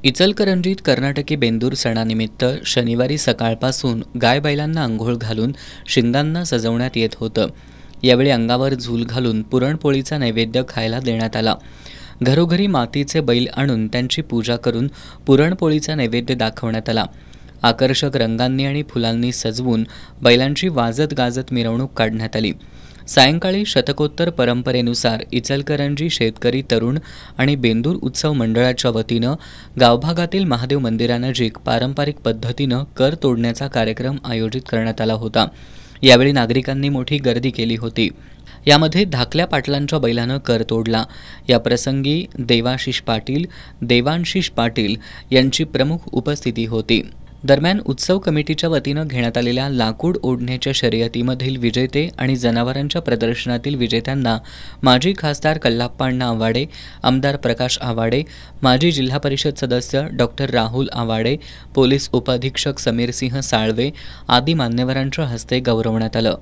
इचलकरंजीत कर्नाटकी बेंदूर सणानिमित्त शनिवारी सकाळपासून गाय बैलांना अंघोळ घालून शिंगांना सजवण्यात येत होतं। यावेळी अंगावर झूल घालून पुरणपोळीचा नैवेद्य खायला देण्यात आला। घरोघरी मातीचे बैल आणून त्यांची पूजा करून पुरणपोळीचा नैवेद्य दाखवण्यात आला। आकर्षक रंगांनी आणि फुलांनी सजवून बैलांची वाजत गाजत मिरवणूक काढण्यात आली। सायंकाळी शतकोत्तर परंपरेनुसार इचलकरंजी शेतकरी तरुण आणि बेंदूर उत्सव मंडळाच्या वतीनं गावभागातील महादेव मंदिरानजीक पारंपरिक पद्धतीनं कर तोडण्याचा कार्यक्रम आयोजित करण्यात आला होता। यावेळी नागरिकांनी मोठी गर्दी केली होती। यामध्ये धाकल्या पाटलांच्या बैलानं कर तोडला। या प्रसंगी देवाशिष पाटील, देवांशिष पाटील यांची प्रमुख उपस्थिती होती। दरम्यान उत्सव कमिटीच्या वतीनं घेण्यात आलेल्या लाकूड ओढण्याच्या शर्यतीमधील विजेते आणि जनावरांच्या प्रदर्शनातील विजेत्यांना माजी खासदार कल्लाप्पा आवाडे, आमदार प्रकाश आवाडे, माजी जिल्हा परिषद सदस्य डॉक्टर राहुल आवाडे, पोलीस उपअधीक्षक समीरसिंह साळवे आदी मान्यवरांच्या हस्ते गौरवण्यात आलं।